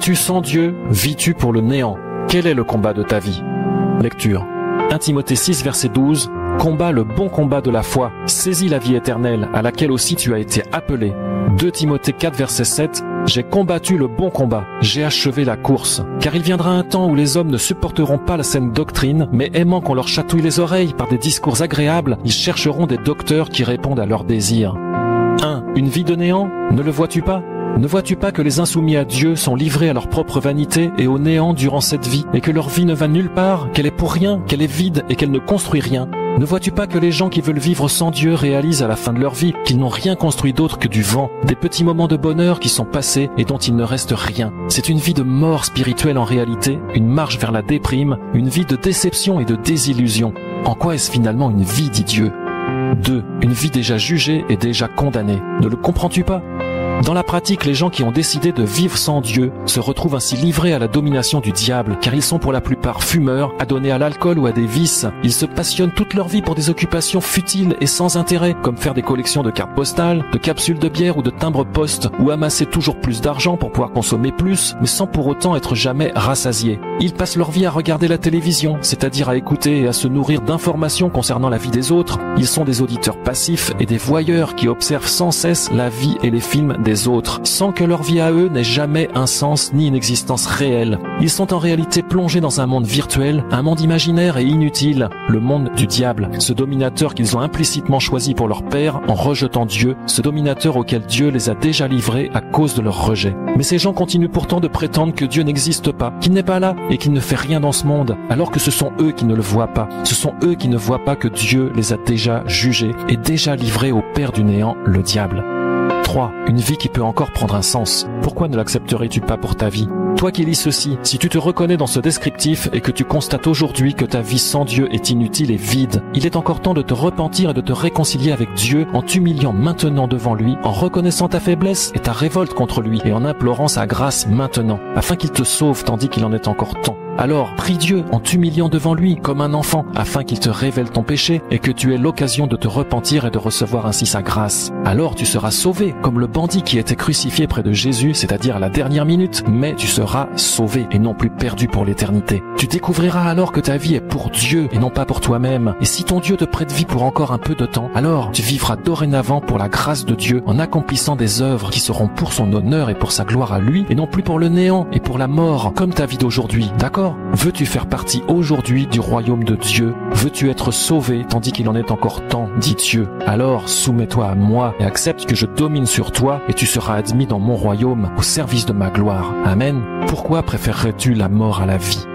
Vis-tu sans Dieu? Vis-tu pour le néant? Quel est le combat de ta vie? Lecture. 1 Timothée 6, verset 12. Combat le bon combat de la foi, saisis la vie éternelle, à laquelle aussi tu as été appelé. 2 Timothée 4, verset 7. J'ai combattu le bon combat, j'ai achevé la course. Car il viendra un temps où les hommes ne supporteront pas la saine doctrine, mais aimant qu'on leur chatouille les oreilles par des discours agréables, ils chercheront des docteurs qui répondent à leurs désirs. 1. Une vie de néant? Ne le vois-tu pas? Ne vois-tu pas que les insoumis à Dieu sont livrés à leur propre vanité et au néant durant cette vie, et que leur vie ne va nulle part, qu'elle est pour rien, qu'elle est vide et qu'elle ne construit rien? Ne vois-tu pas que les gens qui veulent vivre sans Dieu réalisent à la fin de leur vie qu'ils n'ont rien construit d'autre que du vent, des petits moments de bonheur qui sont passés et dont il ne reste rien? C'est une vie de mort spirituelle en réalité, une marche vers la déprime, une vie de déception et de désillusion. En quoi est-ce finalement une vie, dit Dieu? 2. Une vie déjà jugée et déjà condamnée. Ne le comprends-tu pas? Dans la pratique, les gens qui ont décidé de vivre sans Dieu se retrouvent ainsi livrés à la domination du diable, car ils sont pour la plupart fumeurs, adonnés à l'alcool ou à des vices. Ils se passionnent toute leur vie pour des occupations futiles et sans intérêt, comme faire des collections de cartes postales, de capsules de bière ou de timbres-poste, ou amasser toujours plus d'argent pour pouvoir consommer plus, mais sans pour autant être jamais rassasiés. Ils passent leur vie à regarder la télévision, c'est-à-dire à écouter et à se nourrir d'informations concernant la vie des autres. Ils sont des auditeurs passifs et des voyeurs qui observent sans cesse la vie et les films des autres, sans que leur vie à eux n'ait jamais un sens ni une existence réelle. Ils sont en réalité plongés dans un monde virtuel, un monde imaginaire et inutile, le monde du diable, ce dominateur qu'ils ont implicitement choisi pour leur père en rejetant Dieu, ce dominateur auquel Dieu les a déjà livrés à cause de leur rejet. Mais ces gens continuent pourtant de prétendre que Dieu n'existe pas, qu'il n'est pas là et qu'il ne fait rien dans ce monde, alors que ce sont eux qui ne le voient pas. Ce sont eux qui ne voient pas que Dieu les a déjà jugés et déjà livrés au père du néant, le diable. 3. Une vie qui peut encore prendre un sens. Pourquoi ne l'accepterais-tu pas pour ta vie? Toi qui lis ceci, si tu te reconnais dans ce descriptif et que tu constates aujourd'hui que ta vie sans Dieu est inutile et vide, il est encore temps de te repentir et de te réconcilier avec Dieu en t'humiliant maintenant devant lui, en reconnaissant ta faiblesse et ta révolte contre lui et en implorant sa grâce maintenant, afin qu'il te sauve tandis qu'il en est encore temps. Alors, prie Dieu en t'humiliant devant lui comme un enfant, afin qu'il te révèle ton péché et que tu aies l'occasion de te repentir et de recevoir ainsi sa grâce. Alors tu seras sauvé, comme le bandit qui était crucifié près de Jésus, c'est-à-dire à la dernière minute, mais tu seras sauvé et non plus perdu pour l'éternité. Tu découvriras alors que ta vie est pour Dieu et non pas pour toi-même. Et si ton Dieu te prête vie pour encore un peu de temps, alors tu vivras dorénavant pour la grâce de Dieu en accomplissant des œuvres qui seront pour son honneur et pour sa gloire à lui et non plus pour le néant et pour la mort, comme ta vie d'aujourd'hui. D'accord? Veux-tu faire partie aujourd'hui du royaume de Dieu? Veux-tu être sauvé tandis qu'il en est encore temps, dit Dieu? Alors soumets-toi à moi et accepte que je domine sur toi et tu seras admis dans mon royaume au service de ma gloire. Amen. Pourquoi préférerais-tu la mort à la vie?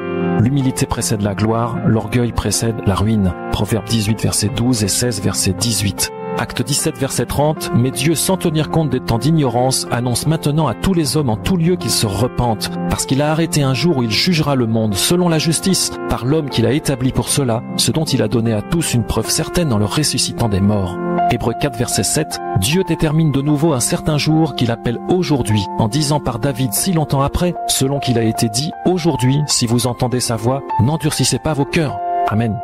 L'humilité précède la gloire, l'orgueil précède la ruine. Proverbe 18 verset 12 et 16 verset 18. Acte 17 verset 30, mais Dieu, sans tenir compte des temps d'ignorance, annonce maintenant à tous les hommes en tout lieu qu'ils se repentent, parce qu'il a arrêté un jour où il jugera le monde selon la justice, par l'homme qu'il a établi pour cela, ce dont il a donné à tous une preuve certaine en le ressuscitant des morts. Hébreux 4 verset 7, Dieu détermine de nouveau un certain jour qu'il appelle aujourd'hui, en disant par David si longtemps après, selon qu'il a été dit, aujourd'hui, si vous entendez sa voix, n'endurcissez pas vos cœurs. Amen.